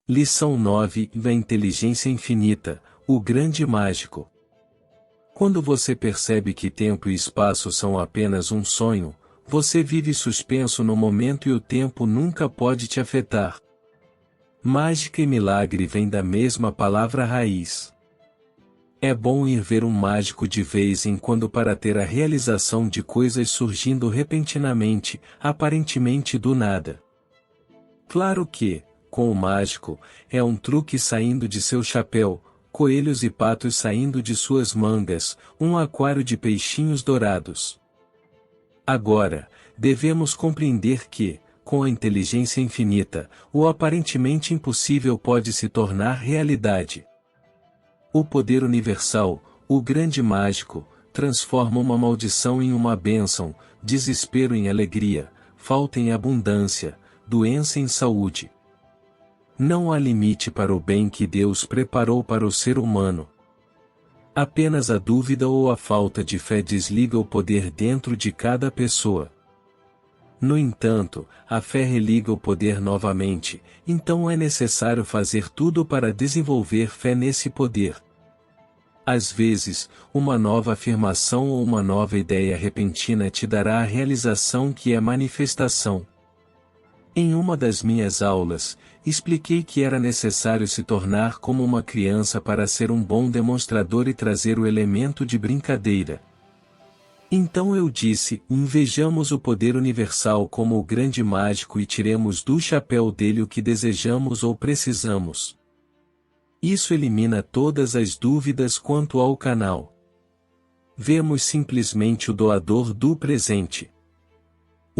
Lição 9 da Inteligência Infinita, o Grande Mágico. Quando você percebe que tempo e espaço são apenas um sonho, você vive suspenso no momento e o tempo nunca pode te afetar. Mágica e milagre vêm da mesma palavra raiz. É bom ir ver um mágico de vez em quando para ter a realização de coisas surgindo repentinamente, aparentemente do nada. Claro que, com o mágico, é um truque saindo de seu chapéu, coelhos e patos saindo de suas mangas, um aquário de peixinhos dourados. Agora, devemos compreender que, com a inteligência infinita, o aparentemente impossível pode se tornar realidade. O poder universal, o grande mágico, transforma uma maldição em uma bênção, desespero em alegria, falta em abundância, doença em saúde. Não há limite para o bem que Deus preparou para o ser humano. Apenas a dúvida ou a falta de fé desliga o poder dentro de cada pessoa. No entanto, a fé religa o poder novamente, então é necessário fazer tudo para desenvolver fé nesse poder. Às vezes, uma nova afirmação ou uma nova ideia repentina te dará a realização que é manifestação. Em uma das minhas aulas, expliquei que era necessário se tornar como uma criança para ser um bom demonstrador e trazer o elemento de brincadeira. Então eu disse, vejamos o poder universal como o grande mágico e tiremos do chapéu dele o que desejamos ou precisamos. Isso elimina todas as dúvidas quanto ao canal. Vemos simplesmente o doador do presente.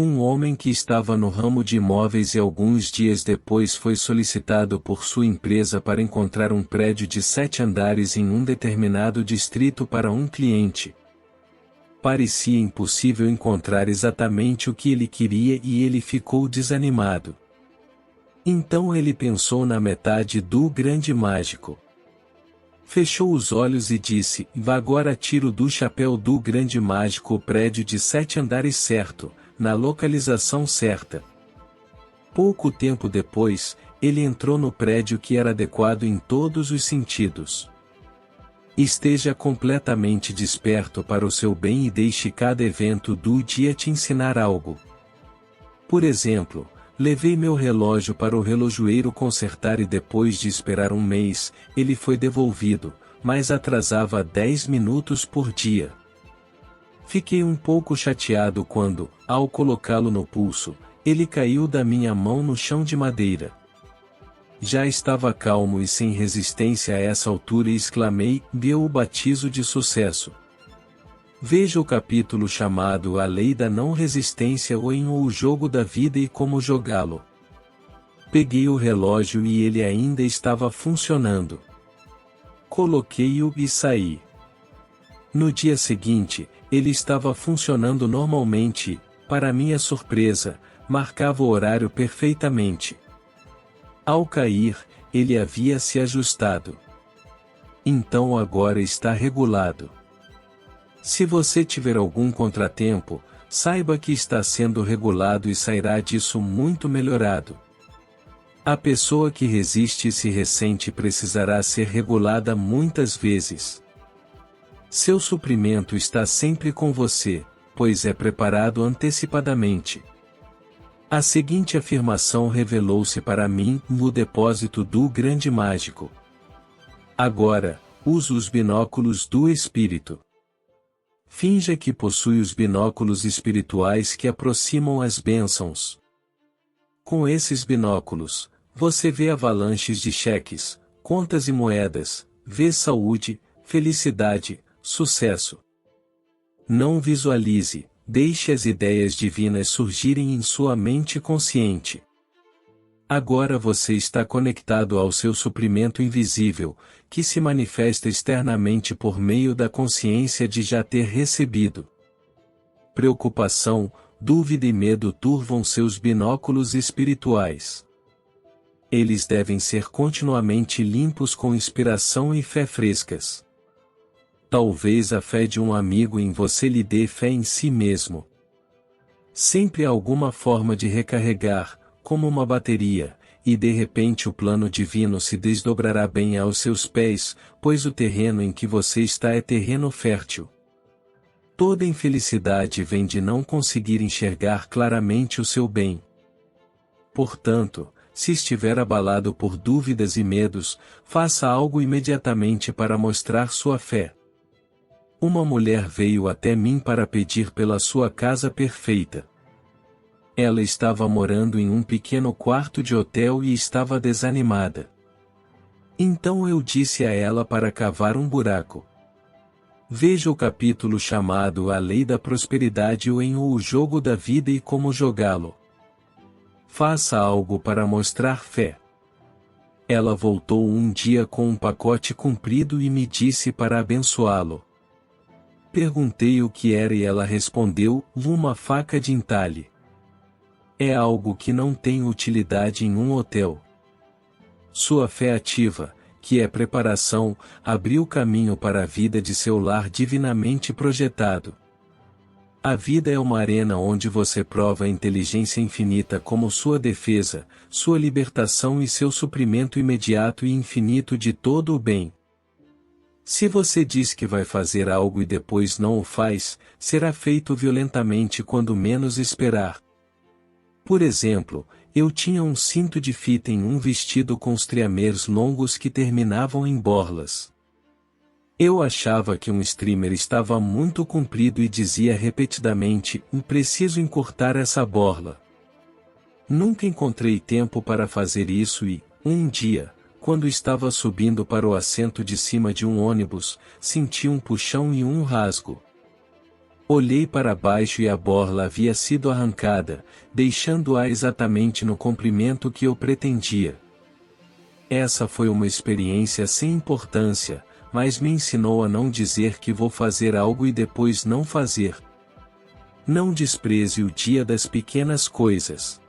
Um homem que estava no ramo de imóveis e alguns dias depois foi solicitado por sua empresa para encontrar um prédio de 7 andares em um determinado distrito para um cliente. Parecia impossível encontrar exatamente o que ele queria e ele ficou desanimado. Então ele pensou na metade do grande mágico. Fechou os olhos e disse, agora tiro do chapéu do grande mágico o prédio de 7 andares certo, na localização certa. Pouco tempo depois, ele entrou no prédio que era adequado em todos os sentidos. Esteja completamente desperto para o seu bem e deixe cada evento do dia te ensinar algo. Por exemplo, levei meu relógio para o relojoeiro consertar e depois de esperar um mês, ele foi devolvido, mas atrasava 10 minutos por dia. Fiquei um pouco chateado quando, ao colocá-lo no pulso, ele caiu da minha mão no chão de madeira. Já estava calmo e sem resistência a essa altura e exclamei, deu o batizo de sucesso. Veja o capítulo chamado A Lei da Não Resistência ou em O Jogo da Vida e Como Jogá-lo. Peguei o relógio e ele ainda estava funcionando. Coloquei-o e saí. No dia seguinte, ele estava funcionando normalmente e, para minha surpresa, marcava o horário perfeitamente. Ao cair, ele havia se ajustado. Então agora está regulado. Se você tiver algum contratempo, saiba que está sendo regulado e sairá disso muito melhorado. A pessoa que resiste e se ressente precisará ser regulada muitas vezes. Seu suprimento está sempre com você, pois é preparado antecipadamente. A seguinte afirmação revelou-se para mim no depósito do grande mágico. Agora, use os binóculos do espírito. Finja que possui os binóculos espirituais que aproximam as bênçãos. Com esses binóculos, você vê avalanches de cheques, contas e moedas, vê saúde, felicidade, sucesso. Não visualize, deixe as ideias divinas surgirem em sua mente consciente. Agora você está conectado ao seu suprimento invisível, que se manifesta externamente por meio da consciência de já ter recebido. Preocupação, dúvida e medo turvam seus binóculos espirituais. Eles devem ser continuamente limpos com inspiração e fé frescas. Talvez a fé de um amigo em você lhe dê fé em si mesmo. Sempre há alguma forma de recarregar, como uma bateria, e de repente o plano divino se desdobrará bem aos seus pés, pois o terreno em que você está é terreno fértil. Toda infelicidade vem de não conseguir enxergar claramente o seu bem. Portanto, se estiver abalado por dúvidas e medos, faça algo imediatamente para mostrar sua fé. Uma mulher veio até mim para pedir pela sua casa perfeita. Ela estava morando em um pequeno quarto de hotel e estava desanimada. Então eu disse a ela para cavar um buraco. Veja o capítulo chamado A Lei da Prosperidade ou em O Jogo da Vida e Como Jogá-lo. Faça algo para mostrar fé. Ela voltou um dia com um pacote comprido e me disse para abençoá-lo. Perguntei o que era e ela respondeu: uma faca de entalhe. É algo que não tem utilidade em um hotel. Sua fé ativa, que é preparação, abriu caminho para a vida de seu lar divinamente projetado. A vida é uma arena onde você prova a inteligência infinita como sua defesa, sua libertação e seu suprimento imediato e infinito de todo o bem. Se você diz que vai fazer algo e depois não o faz, será feito violentamente quando menos esperar. Por exemplo, eu tinha um cinto de fita em um vestido com streamers longos que terminavam em borlas. Eu achava que um streamer estava muito comprido e dizia repetidamente: preciso encurtar essa borla. Nunca encontrei tempo para fazer isso e, um dia, quando estava subindo para o assento de cima de um ônibus, senti um puxão e um rasgo. Olhei para baixo e a borla havia sido arrancada, deixando-a exatamente no comprimento que eu pretendia. Essa foi uma experiência sem importância, mas me ensinou a não dizer que vou fazer algo e depois não fazer. Não despreze o dia das pequenas coisas.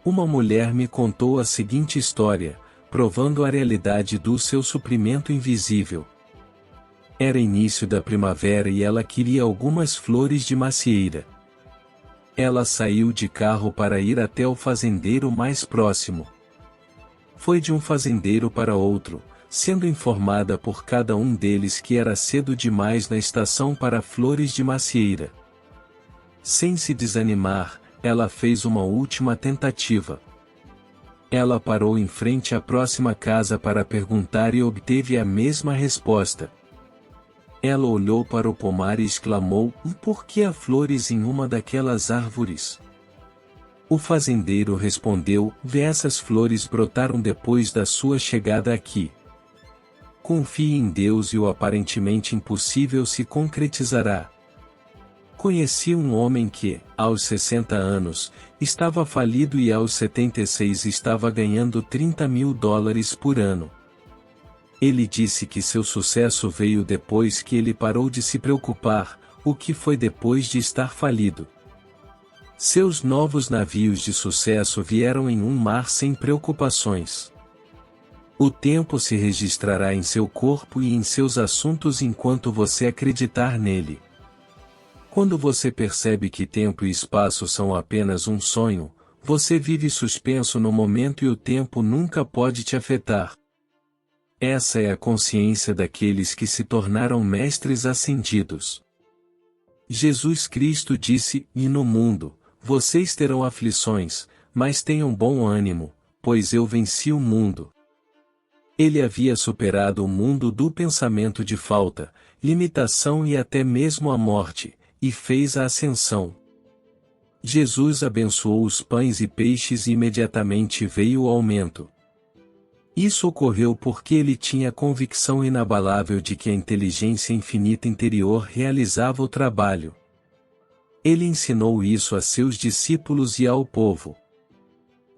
Uma mulher me contou a seguinte história, provando a realidade do seu suprimento invisível. Era início da primavera e ela queria algumas flores de macieira. Ela saiu de carro para ir até o fazendeiro mais próximo. Foi de um fazendeiro para outro, sendo informada por cada um deles que era cedo demais na estação para flores de macieira. Sem se desanimar, ela fez uma última tentativa. Ela parou em frente à próxima casa para perguntar e obteve a mesma resposta. Ela olhou para o pomar e exclamou: por que há flores em uma daquelas árvores? O fazendeiro respondeu: essas flores brotaram depois da sua chegada aqui. Confie em Deus e o aparentemente impossível se concretizará. Conheci um homem que, aos 60 anos, estava falido e aos 76 estava ganhando $30.000 por ano. Ele disse que seu sucesso veio depois que ele parou de se preocupar, o que foi depois de estar falido. Seus novos navios de sucesso vieram em um mar sem preocupações. O tempo se registrará em seu corpo e em seus assuntos enquanto você acreditar nele. Quando você percebe que tempo e espaço são apenas um sonho, você vive suspenso no momento e o tempo nunca pode te afetar. Essa é a consciência daqueles que se tornaram mestres ascendidos. Jesus Cristo disse: e no mundo, vocês terão aflições, mas tenham bom ânimo, pois eu venci o mundo. Ele havia superado o mundo do pensamento de falta, limitação e até mesmo a morte, e fez a ascensão. Jesus abençoou os pães e peixes e imediatamente veio o aumento. Isso ocorreu porque ele tinha a convicção inabalável de que a inteligência infinita interior realizava o trabalho. Ele ensinou isso a seus discípulos e ao povo.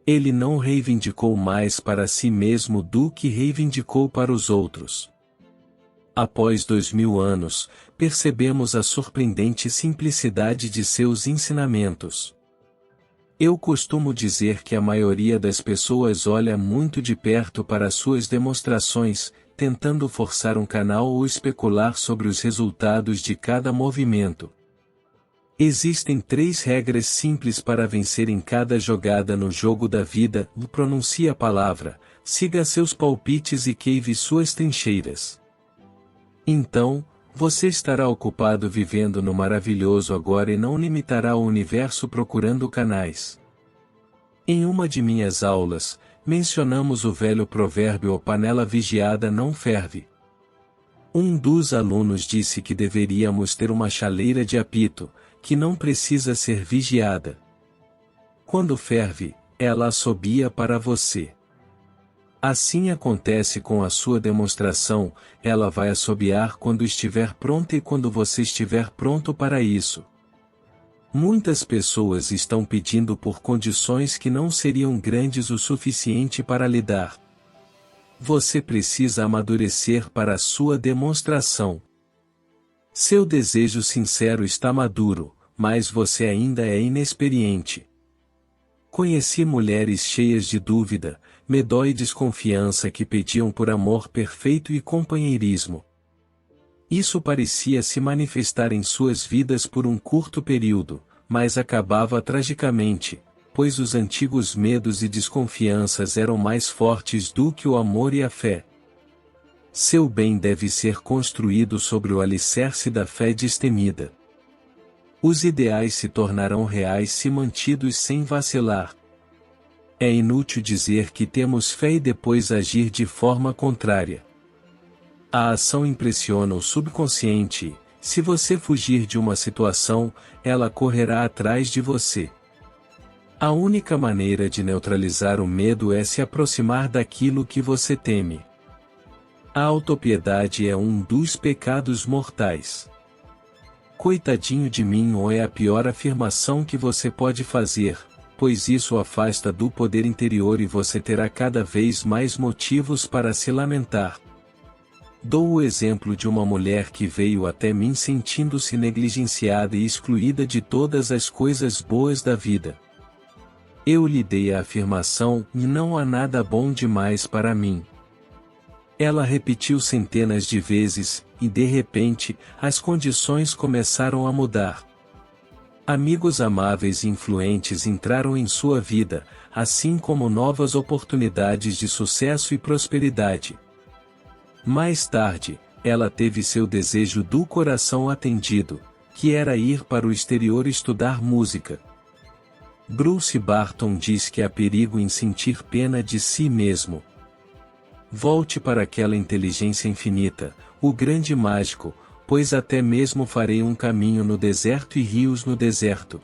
Ele não reivindicou mais para si mesmo do que reivindicou para os outros. Após 2000 anos, percebemos a surpreendente simplicidade de seus ensinamentos. Eu costumo dizer que a maioria das pessoas olha muito de perto para suas demonstrações, tentando forçar um canal ou especular sobre os resultados de cada movimento. Existem 3 regras simples para vencer em cada jogada no jogo da vida: pronuncie a palavra, siga seus palpites e cave suas trincheiras. Então, você estará ocupado vivendo no maravilhoso agora e não limitará o universo procurando canais. Em uma de minhas aulas, mencionamos o velho provérbio: a panela vigiada não ferve. Um dos alunos disse que deveríamos ter uma chaleira de apito, que não precisa ser vigiada. Quando ferve, ela assobia para você. Assim acontece com a sua demonstração, ela vai assobiar quando estiver pronta e quando você estiver pronto para isso. Muitas pessoas estão pedindo por condições que não seriam grandes o suficiente para lidar. Você precisa amadurecer para a sua demonstração. Seu desejo sincero está maduro, mas você ainda é inexperiente. Conheci mulheres cheias de dúvida, medo e desconfiança que pediam por amor perfeito e companheirismo. Isso parecia se manifestar em suas vidas por um curto período, mas acabava tragicamente, pois os antigos medos e desconfianças eram mais fortes do que o amor e a fé. Seu bem deve ser construído sobre o alicerce da fé destemida. Os ideais se tornarão reais se mantidos sem vacilar. É inútil dizer que temos fé e depois agir de forma contrária. A ação impressiona o subconsciente. Se você fugir de uma situação, ela correrá atrás de você. A única maneira de neutralizar o medo é se aproximar daquilo que você teme. A autopiedade é um dos pecados mortais. Coitadinho de mim é a pior afirmação que você pode fazer, pois isso o afasta do poder interior e você terá cada vez mais motivos para se lamentar. Dou o exemplo de uma mulher que veio até mim sentindo-se negligenciada e excluída de todas as coisas boas da vida. Eu lhe dei a afirmação: não há nada bom demais para mim. Ela repetiu centenas de vezes, e de repente, as condições começaram a mudar. Amigos amáveis e influentes entraram em sua vida, assim como novas oportunidades de sucesso e prosperidade. Mais tarde, ela teve seu desejo do coração atendido, que era ir para o exterior estudar música. Bruce Barton diz que há perigo em sentir pena de si mesmo. Volte para aquela inteligência infinita, o grande mágico, pois até mesmo farei um caminho no deserto e rios no deserto.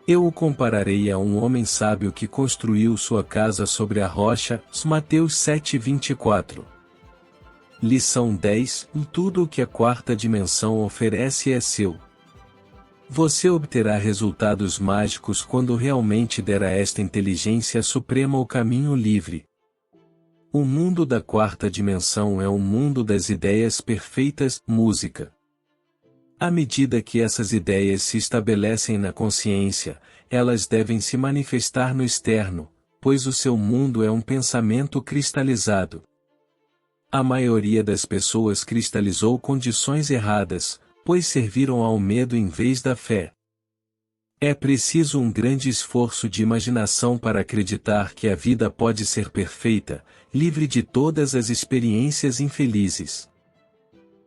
Eu o compararei a um homem sábio que construiu sua casa sobre a rocha. Mateus 7:24. Lição 10: tudo o que a quarta dimensão oferece é seu. Você obterá resultados mágicos quando realmente der a esta inteligência suprema o caminho livre. O mundo da quarta dimensão é o mundo das ideias perfeitas, música. À medida que essas ideias se estabelecem na consciência, elas devem se manifestar no externo, pois o seu mundo é um pensamento cristalizado. A maioria das pessoas cristalizou condições erradas, pois serviram ao medo em vez da fé. É preciso um grande esforço de imaginação para acreditar que a vida pode ser perfeita, livre de todas as experiências infelizes.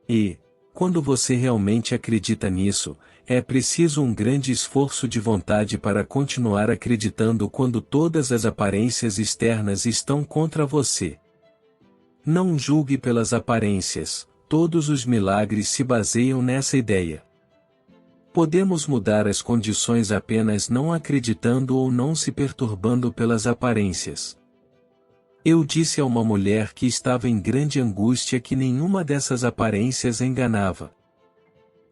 E, quando você realmente acredita nisso, é preciso um grande esforço de vontade para continuar acreditando quando todas as aparências externas estão contra você. Não julgue pelas aparências, todos os milagres se baseiam nessa ideia. Podemos mudar as condições apenas não acreditando ou não se perturbando pelas aparências. Eu disse a uma mulher que estava em grande angústia que nenhuma dessas aparências enganava.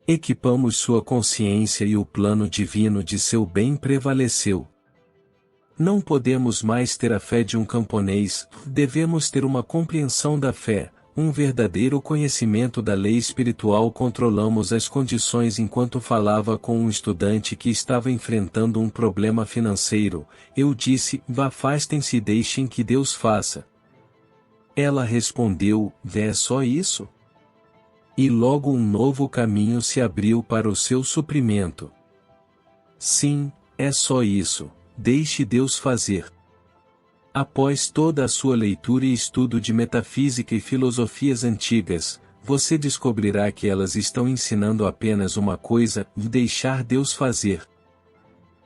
Equipamos sua consciência e o plano divino de seu bem prevaleceu. Não podemos mais ter a fé de um camponês, devemos ter uma compreensão da fé, um verdadeiro conhecimento da lei espiritual. Controlamos as condições. Enquanto falava com um estudante que estava enfrentando um problema financeiro, eu disse: afastem-se e deixem que Deus faça. Ela respondeu: é só isso? E logo um novo caminho se abriu para o seu suprimento. Sim, é só isso, deixe Deus fazer. Após toda a sua leitura e estudo de metafísica e filosofias antigas, você descobrirá que elas estão ensinando apenas uma coisa: deixar Deus fazer.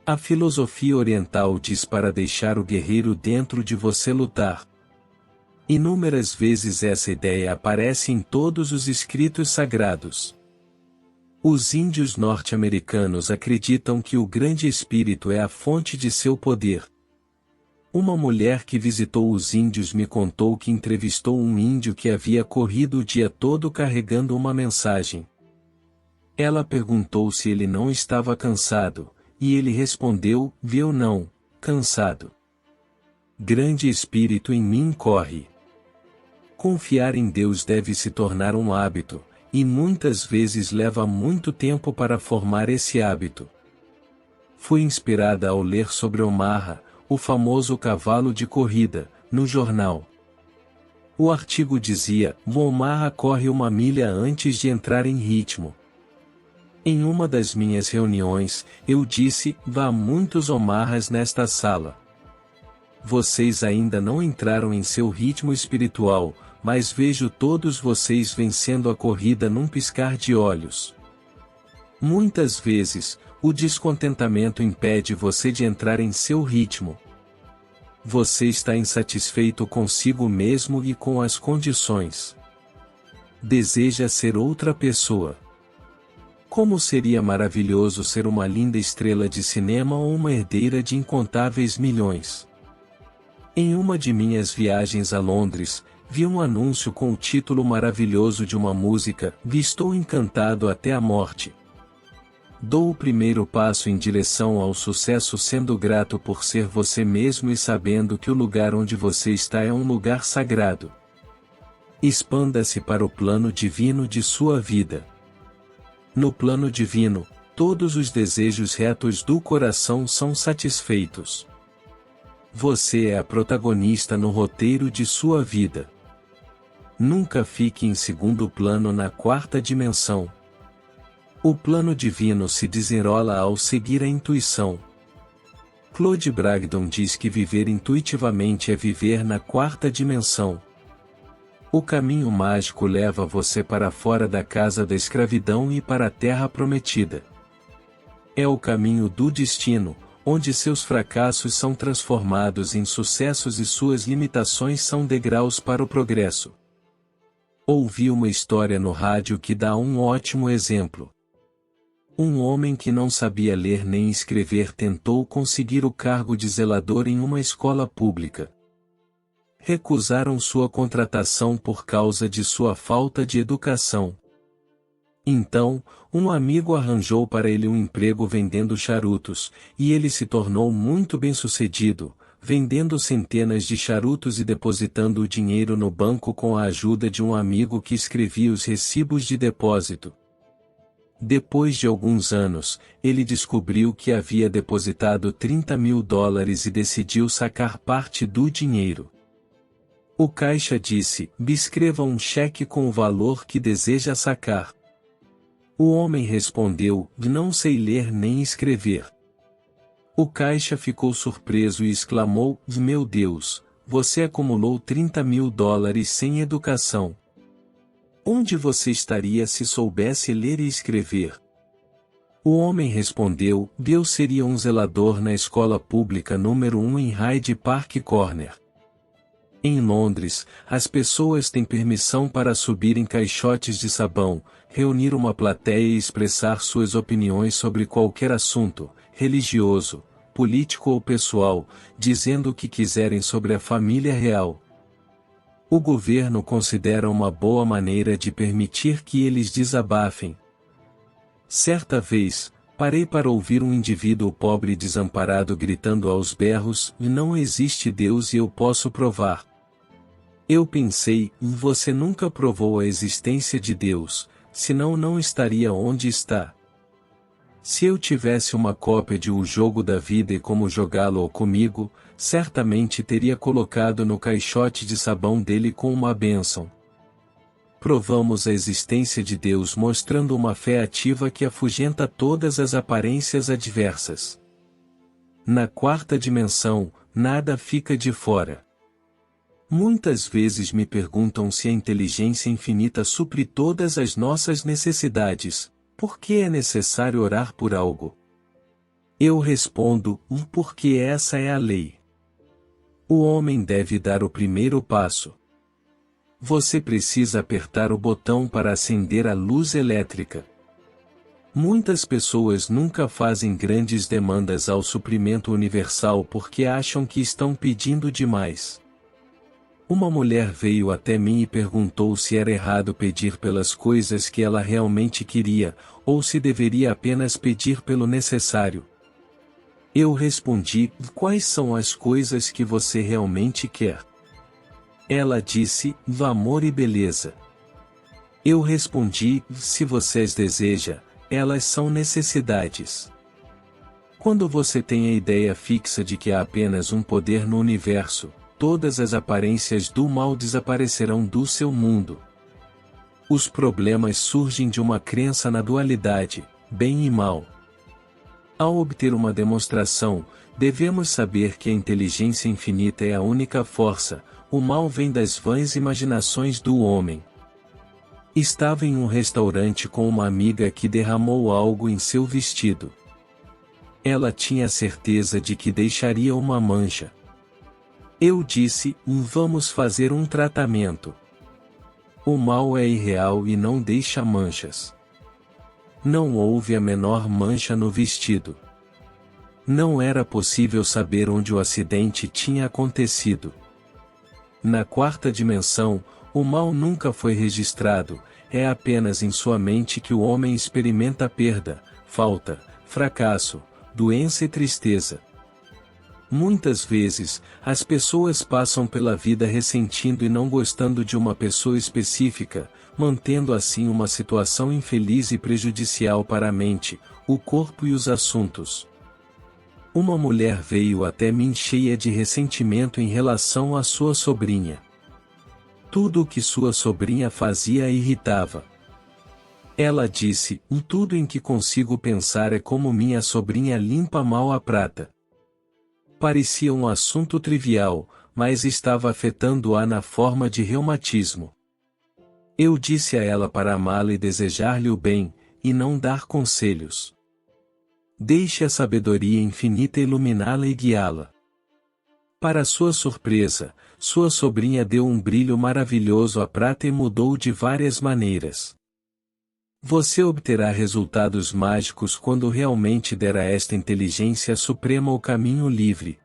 A filosofia oriental diz para deixar o guerreiro dentro de você lutar. Inúmeras vezes essa ideia aparece em todos os escritos sagrados. Os índios norte-americanos acreditam que o Grande Espírito é a fonte de seu poder. Uma mulher que visitou os índios me contou que entrevistou um índio que havia corrido o dia todo carregando uma mensagem. Ela perguntou se ele não estava cansado, e ele respondeu: "Eu não, cansado. Grande Espírito em mim corre." Confiar em Deus deve se tornar um hábito, e muitas vezes leva muito tempo para formar esse hábito. Fui inspirada ao ler sobre Omaha, o famoso cavalo de corrida, no jornal. O artigo dizia: Omaha corre 1 milha antes de entrar em ritmo. Em uma das minhas reuniões, eu disse: "Há muitos Omahas nesta sala. Vocês ainda não entraram em seu ritmo espiritual, mas vejo todos vocês vencendo a corrida num piscar de olhos." Muitas vezes, o descontentamento impede você de entrar em seu ritmo. Você está insatisfeito consigo mesmo e com as condições. Deseja ser outra pessoa. Como seria maravilhoso ser uma linda estrela de cinema ou uma herdeira de incontáveis milhões. Em uma de minhas viagens a Londres, vi um anúncio com o título maravilhoso de uma música: "Estou encantado até a morte." Dou o primeiro passo em direção ao sucesso sendo grato por ser você mesmo e sabendo que o lugar onde você está é um lugar sagrado. Expanda-se para o plano divino de sua vida. No plano divino, todos os desejos retos do coração são satisfeitos. Você é a protagonista no roteiro de sua vida. Nunca fique em segundo plano na quarta dimensão. O plano divino se desenrola ao seguir a intuição. Claude Bragdon diz que viver intuitivamente é viver na quarta dimensão. O caminho mágico leva você para fora da casa da escravidão e para a terra prometida. É o caminho do destino, onde seus fracassos são transformados em sucessos e suas limitações são degraus para o progresso. Ouvi uma história no rádio que dá um ótimo exemplo. Um homem que não sabia ler nem escrever tentou conseguir o cargo de zelador em uma escola pública. Recusaram sua contratação por causa de sua falta de educação. Então, um amigo arranjou para ele um emprego vendendo charutos, e ele se tornou muito bem-sucedido, vendendo centenas de charutos e depositando o dinheiro no banco com a ajuda de um amigo que escrevia os recibos de depósito. Depois de alguns anos, ele descobriu que havia depositado $30.000 e decidiu sacar parte do dinheiro. O caixa disse: "Escreva um cheque com o valor que deseja sacar." O homem respondeu: "Não sei ler nem escrever." O caixa ficou surpreso e exclamou: "Meu Deus, você acumulou $30.000 sem educação. Onde você estaria se soubesse ler e escrever?" O homem respondeu: "Eu seria um zelador na escola pública número 1 em Hyde Park Corner." Em Londres, as pessoas têm permissão para subir em caixotes de sabão, reunir uma plateia e expressar suas opiniões sobre qualquer assunto, religioso, político ou pessoal, dizendo o que quiserem sobre a família real. O governo considera uma boa maneira de permitir que eles desabafem. Certa vez, parei para ouvir um indivíduo pobre e desamparado gritando aos berros: "Não existe Deus e eu posso provar." Eu pensei: você nunca provou a existência de Deus, senão não estaria onde está. Se eu tivesse uma cópia de O Jogo da Vida e Como Jogá-lo comigo, certamente teria colocado no caixote de sabão dele com uma bênção. provamos a existência de Deus mostrando uma fé ativa que afugenta todas as aparências adversas. Na quarta dimensão, nada fica de fora. Muitas vezes me perguntam se a inteligência infinita supre todas as nossas necessidades, por que é necessário orar por algo? Eu respondo, porque essa é a lei. O homem deve dar o primeiro passo. Você precisa apertar o botão para acender a luz elétrica. Muitas pessoas nunca fazem grandes demandas ao suprimento universal porque acham que estão pedindo demais. Uma mulher veio até mim e perguntou se era errado pedir pelas coisas que ela realmente queria, ou se deveria apenas pedir pelo necessário. Eu respondi, quais são as coisas que você realmente quer? Ela disse, amor e beleza. Eu respondi, se você as deseja, elas são necessidades. Quando você tem a ideia fixa de que há apenas um poder no universo, todas as aparências do mal desaparecerão do seu mundo. Os problemas surgem de uma crença na dualidade, bem e mal. Ao obter uma demonstração, devemos saber que a inteligência infinita é a única força, o mal vem das vãs imaginações do homem. Estava em um restaurante com uma amiga que derramou algo em seu vestido. Ela tinha certeza de que deixaria uma mancha. Eu disse, vamos fazer um tratamento. O mal é irreal e não deixa manchas. Não houve a menor mancha no vestido. Não era possível saber onde o acidente tinha acontecido. Na quarta dimensão, o mal nunca foi registrado, é apenas em sua mente que o homem experimenta perda, falta, fracasso, doença e tristeza. Muitas vezes, as pessoas passam pela vida ressentindo e não gostando de uma pessoa específica, mantendo assim uma situação infeliz e prejudicial para a mente, o corpo e os assuntos. Uma mulher veio até mim cheia de ressentimento em relação à sua sobrinha. Tudo o que sua sobrinha fazia a irritava. Ela disse, tudo em que consigo pensar é como minha sobrinha limpa mal a prata. Parecia um assunto trivial, mas estava afetando-a na forma de reumatismo. Eu disse a ela para amá-la e desejar-lhe o bem, e não dar conselhos. Deixe a sabedoria infinita iluminá-la e guiá-la. Para sua surpresa, sua sobrinha deu um brilho maravilhoso à prata e mudou de várias maneiras. Você obterá resultados mágicos quando realmente der a esta inteligência suprema o caminho livre.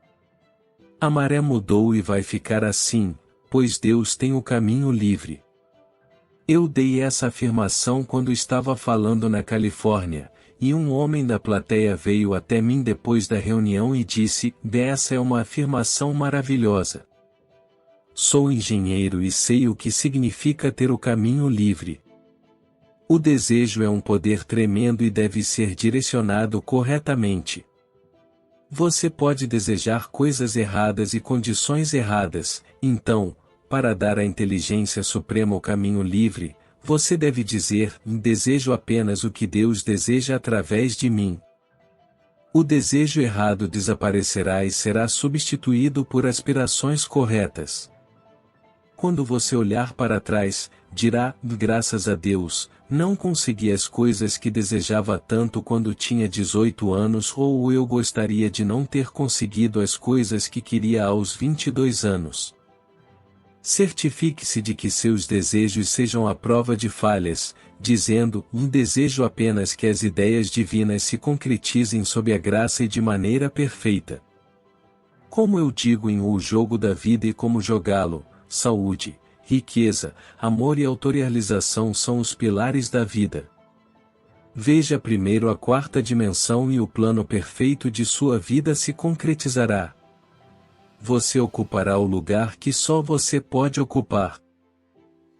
A maré mudou e vai ficar assim, pois Deus tem o caminho livre. Eu dei essa afirmação quando estava falando na Califórnia, e um homem da plateia veio até mim depois da reunião e disse, essa é uma afirmação maravilhosa. Sou engenheiro e sei o que significa ter o caminho livre. O desejo é um poder tremendo e deve ser direcionado corretamente. Você pode desejar coisas erradas e condições erradas, então, para dar à inteligência suprema o caminho livre, você deve dizer, desejo apenas o que Deus deseja através de mim. O desejo errado desaparecerá e será substituído por aspirações corretas. Quando você olhar para trás, dirá, graças a Deus, não consegui as coisas que desejava tanto quando tinha 18 anos ou eu gostaria de não ter conseguido as coisas que queria aos 22 anos. Certifique-se de que seus desejos sejam à prova de falhas, dizendo, desejo apenas que as ideias divinas se concretizem sob a graça e de maneira perfeita. Como eu digo em O Jogo da Vida e Como Jogá-lo, saúde, riqueza, amor e autorrealização são os pilares da vida. Veja primeiro a quarta dimensão e o plano perfeito de sua vida se concretizará. Você ocupará o lugar que só você pode ocupar.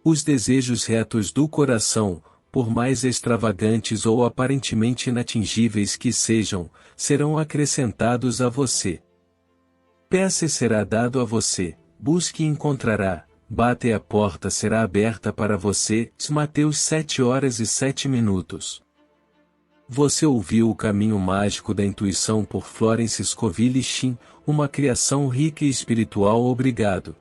Os desejos retos do coração, por mais extravagantes ou aparentemente inatingíveis que sejam, serão acrescentados a você. Peça e será dado a você, busque e encontrará, bate e a porta será aberta para você. Mateus 7h07. Você ouviu O Caminho Mágico da Intuição por Florence Scovel Shinn, uma criação rica e espiritual. Obrigado.